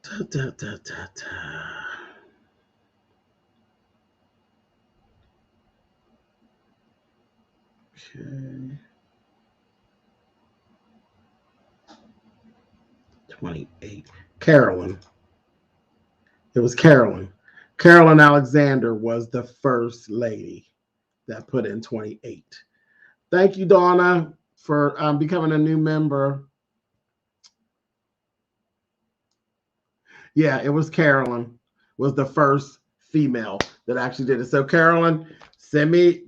Da, da, da, da. Okay. 28. Carolyn. It was Carolyn. Carolyn Alexander was the first lady that put in 28. Thank you, Donna, for becoming a new member. Yeah, it was Carolyn. was the first female that actually did it. So Carolyn, send me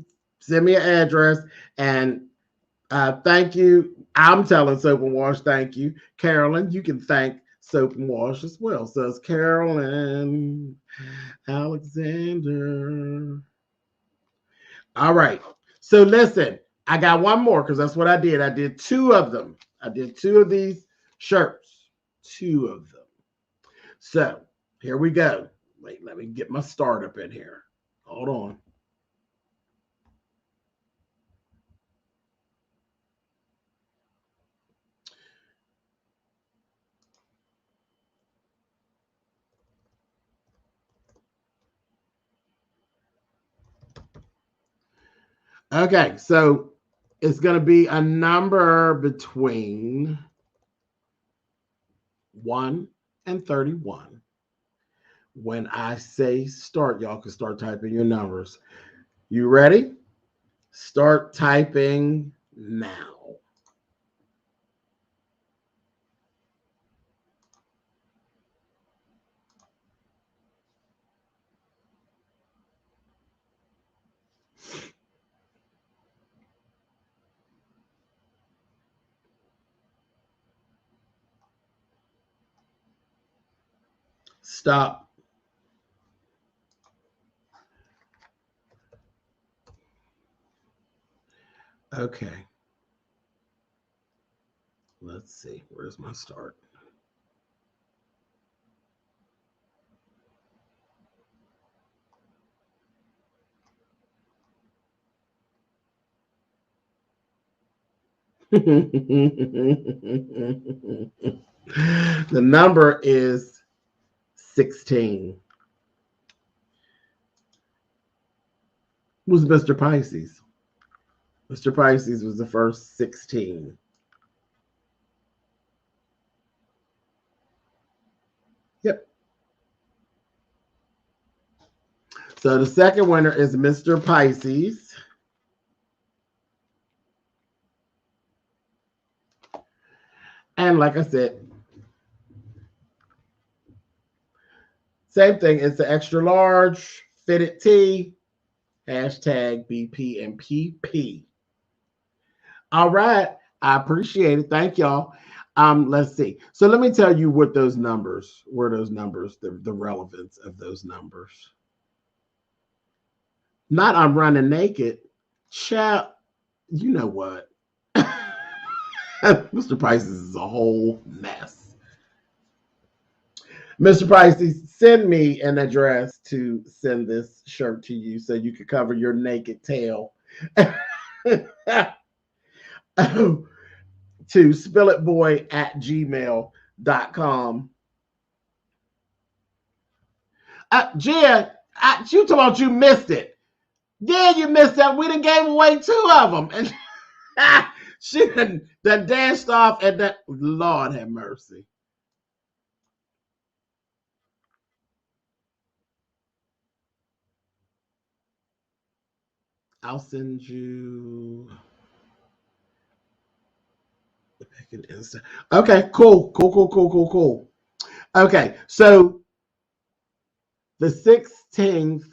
an address, and thank you. I'm telling Soap and Wash thank you. Carolyn, you can thank Soap and Wash as well. So it's Carolyn Alexander. All right. So listen, I got one more because that's what I did. I did 2 of them. I did 2 of these shirts. 2 of them. So here we go. Wait, let me get my start up in here. Hold on. Okay, so it's going to be a number between 1 and 31. When I say start, y'all can start typing your numbers. You ready? Start typing now. Stop. Okay. Let's see. Where's my start? The number is 16. Who's Mr. Pisces? Mr. Pisces was the first 16. Yep. So the second winner is Mr. Pisces. And like I said, same thing. It's the extra large fitted tee. Hashtag BP and PP. All right. I appreciate it. Thank y'all. Let's see. So let me tell you what those numbers were. Those numbers, the relevance of those numbers. Not I'm running naked. Chat. You know what? Mr. Pisces is a whole mess. Mr. Pisces, send me an address to send this shirt to you so you can cover your naked tail. To SpillitBoy@gmail.com. Gia, you talking about you missed it. Yeah, you missed that. We done gave away 2 of them. And she done dashed off at that. Lord have mercy. I'll send you the pick and Insta. Okay, cool. Okay, so the 16th.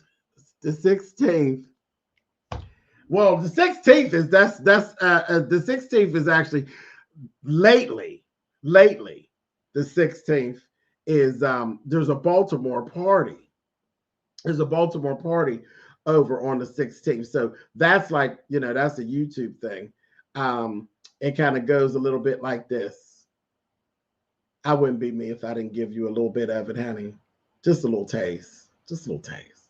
Well, the 16th is the 16th is actually lately. The 16th is there's a Baltimore party. There's a Baltimore party over on the 16th. So that's like, that's a YouTube thing. It kind of goes a little bit like this. I wouldn't be me if I didn't give you a little bit of it, honey. Just a little taste. Just a little taste.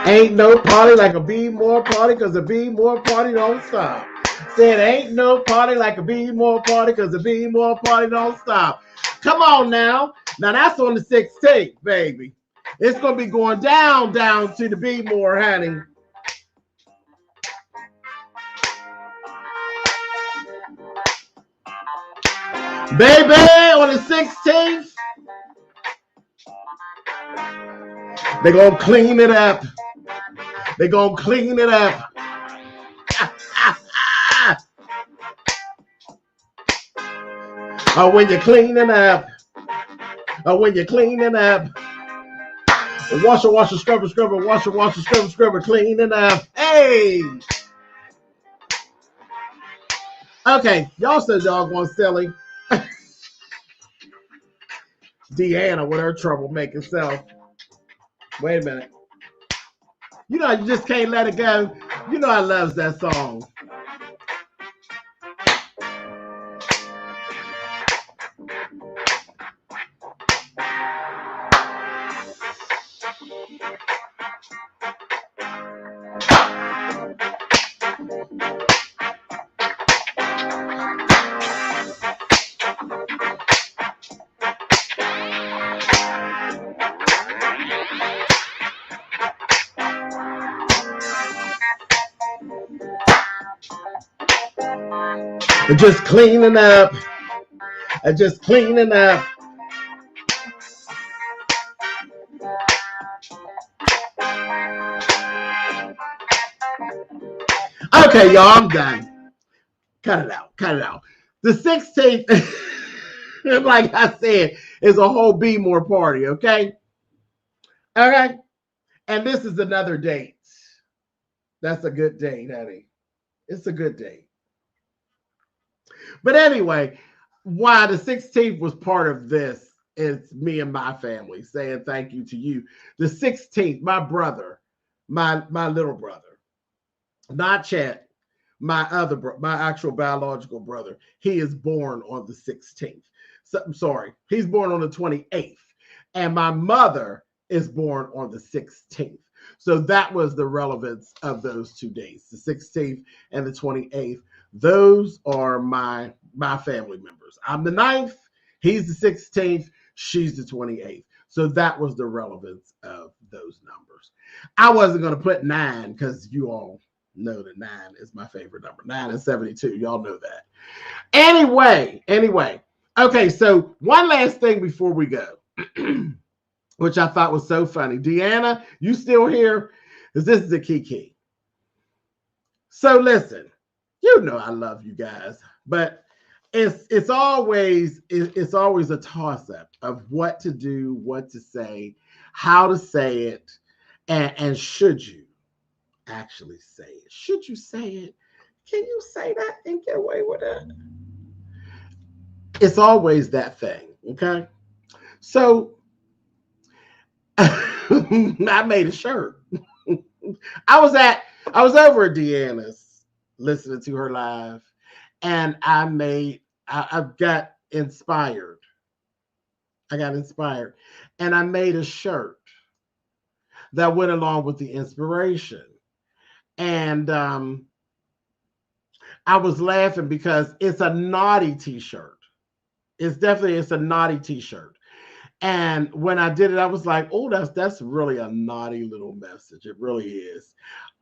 Ain't no party like a Be More party, because the Be More party don't stop. Said ain't no party like a Be More party, because the Be More party don't stop. Come on now. Now that's on the 16th, baby. It's going to be going down to the Be More, honey. Baby, on the 16th, they're going to clean it up. They're going to clean it up. Oh, when you're cleaning up. Oh, when you're cleaning up. Washer, washer, scrubber, scrubber, washer, washer, scrubber, scrubber, cleaning up. Hey! Okay, y'all so doggone silly. Deanna with her troublemaking self. Wait a minute. You know, you just can't let it go. You know I loves that song. Just cleaning up. Just cleaning up. Okay, y'all, I'm done. Cut it out. Cut it out. The 16th, like I said, is a whole Be More party, okay? Okay? And this is another date. That's a good date, honey. It's a good date. But anyway, why the 16th was part of this is me and my family saying thank you to you. The 16th, my brother, my little brother, not Chet, my actual biological brother, he is born on the 16th. So, I'm sorry, he's born on the 28th. And my mother is born on the 16th. So that was the relevance of those 2 days, the 16th and the 28th. Those are my family members. I'm the 9th, he's the 16th, she's the 28th. So that was the relevance of those numbers. I wasn't going to put 9 because you all know that 9 is my favorite number. 9 and 72, y'all know that. Anyway. Okay, so one last thing before we go. Which I thought was so funny. Deanna, you still here? Because this is the key. So listen, you know I love you guys, but it's always a toss-up of what to do, what to say, how to say it, and should you actually say it? Should you say it? Can you say that and get away with it? It's always that thing, okay? So I made a shirt. I was over at Deanna's listening to her live, and I got inspired. And I made a shirt that went along with the inspiration. And I was laughing because it's a naughty t-shirt. It's a naughty t-shirt. And when I did it, I was like, oh, that's really a naughty little message. It really is.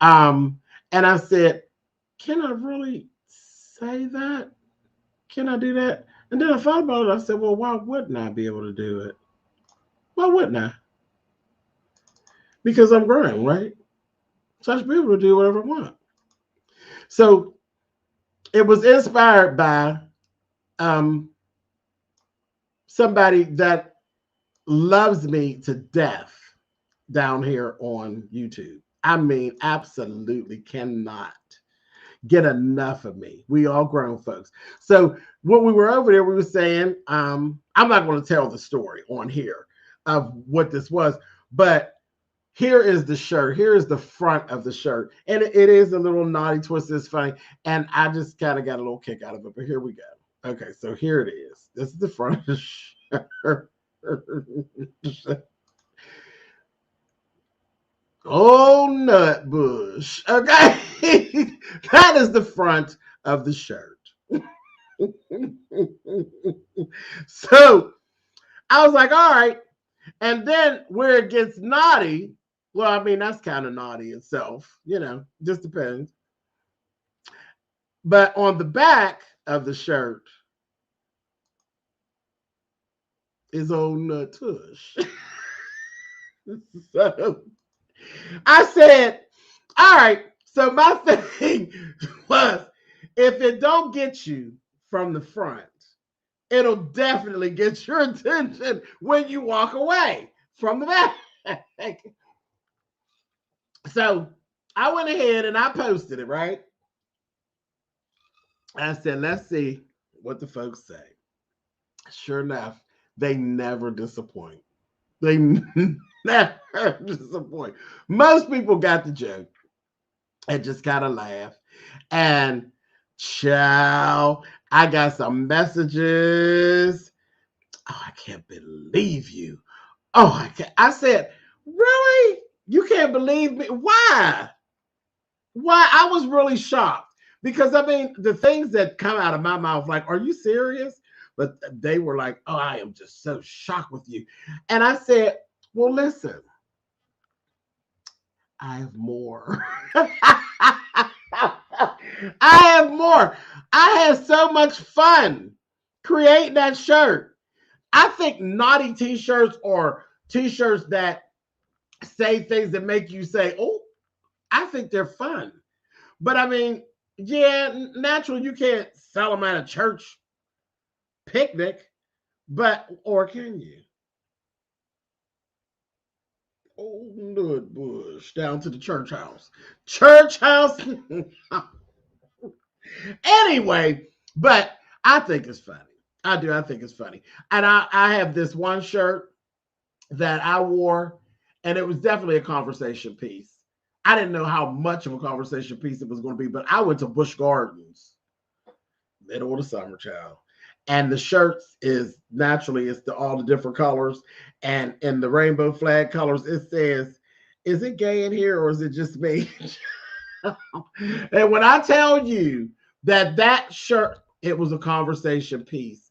And I said, can I really say that? Can I do that? And then I thought about it. I said, well, why wouldn't I be able to do it? Why wouldn't I? Because I'm grown, right? So I should be able to do whatever I want. So it was inspired by somebody that loves me to death down here on YouTube. I mean, absolutely cannot get enough of me. We all grown folks. So when we were over there, we were saying, I'm not going to tell the story on here of what this was, but here is the shirt. Here is the front of the shirt. And it is a little naughty twist. It's funny. And I just kind of got a little kick out of it, but here we go. Okay, so here it is. This is the front of the shirt. Oh, nut bush. Okay. That is the front of the shirt. So I was like, all right. And then where it gets naughty, well, I mean, that's kind of naughty itself, just depends. But on the back of the shirt is old nut tush. So I said, all right, so my thing was, if it don't get you from the front, it'll definitely get your attention when you walk away from the bag. So I went ahead and I posted it, right? I said, let's see what the folks say. Sure enough, they never disappoint. They never disappoint. Most people got the joke and just kind of laugh. And child, I got some messages. Oh, I can't believe you. Oh, I can't. I said, really? You can't believe me? Why? Why? I was really shocked because I mean, the things that come out of my mouth, like, are you serious? But they were like, oh, I am just so shocked with you. And I said, well, listen, I have more. I have more. I had so much fun creating that shirt. I think naughty t-shirts or t-shirts that say things that make you say, oh, I think they're fun. But I mean, yeah, naturally, you can't sell them at a church picnic, but, or can you? Oh, Lord Bush, down to the church house. Church house. Anyway, but I think it's funny. I do. I think it's funny. And I have this one shirt that I wore, and it was definitely a conversation piece. I didn't know how much of a conversation piece it was going to be, but I went to Busch Gardens, middle of the summer, child. And the shirts is naturally, it's all the different colors. And in the rainbow flag colors, it says, is it gay in here or is it just me? And when I tell you that shirt, it was a conversation piece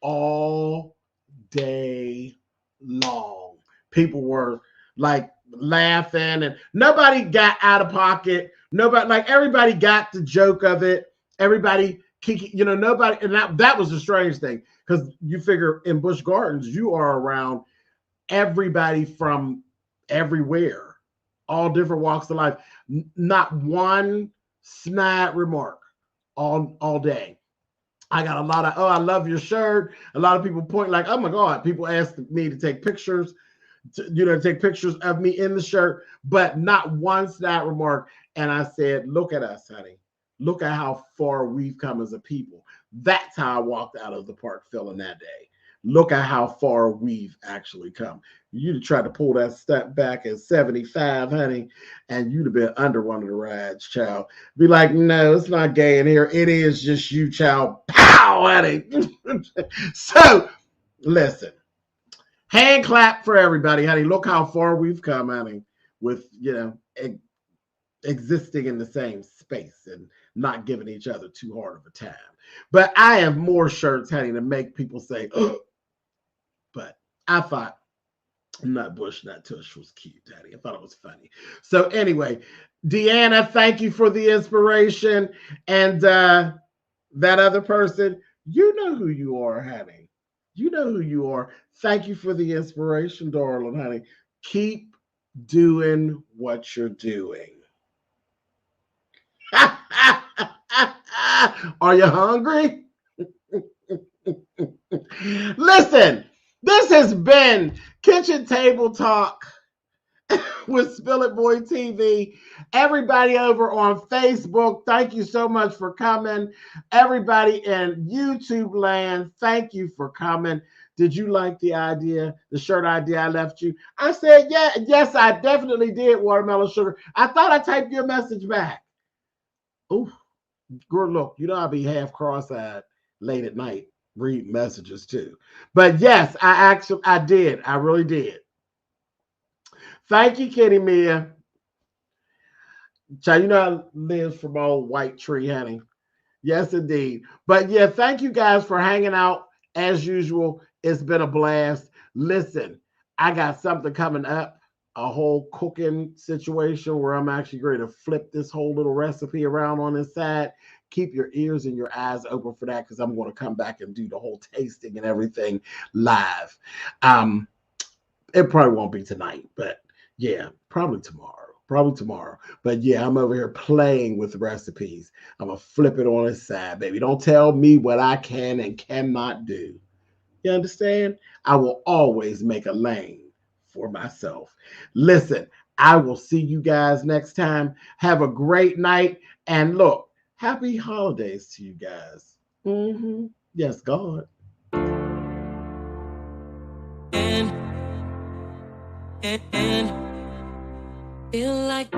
all day long. People were like laughing and nobody got out of pocket. Nobody, like everybody got the joke of it. Everybody, you know, nobody, and that was the strange thing because you figure in Busch Gardens, you are around everybody from everywhere, all different walks of life. Not one snide remark all day. I got a lot of, oh, I love your shirt. A lot of people point like, oh my God, people asked me to take pictures, take pictures of me in the shirt, but not one snide remark. And I said, look at us, honey. Look at how far we've come as a people. That's how I walked out of the park feeling that day. Look at how far we've actually come. You'd have tried to pull that step back at 75, honey, and you'd have been under one of the rides, child. Be like, no, it's not gay in here. It is just you, child. Pow, honey. So, listen. Hand clap for everybody, honey. Look how far we've come, honey, with, existing in the same space and not giving each other too hard of a time. But I have more shirts, honey, to make people say, oh. But I thought Nut Bush, Nut Tush was cute, honey. I thought it was funny. So anyway, Deanna, thank you for the inspiration. And that other person, you know who you are, honey. You know who you are. Thank you for the inspiration, darling, honey. Keep doing what you're doing. Are you hungry? Listen, this has been Kitchen Table Talk with SpillitBoyTV. Everybody over on Facebook, thank you so much for coming. Everybody in YouTube land, thank you for coming. Did you like the idea, the shirt idea I left you? I said, yeah, yes, I definitely did, Watermelon Sugar. I thought I typed your message back. Ooh, girl, look, I'll be half cross-eyed late at night. Read messages too. But yes, I did. I really did. Thank you, Kitty Mia. Child, I live from old White Tree, honey. Yes, indeed. But yeah, thank you guys for hanging out as usual. It's been a blast. Listen, I got something coming up, a whole cooking situation where I'm actually going to flip this whole little recipe around on this side. Keep your ears and your eyes open for that because I'm going to come back and do the whole tasting and everything live. It probably won't be tonight, but yeah, probably tomorrow. probably tomorrow. But yeah, I'm over here playing with recipes. I'm going to flip it on its side, baby. Don't tell me what I can and cannot do. You understand? I will always make a lane for myself. Listen, I will see you guys next time. Have a great night. And look, happy holidays to you guys. Yes, God. And feel like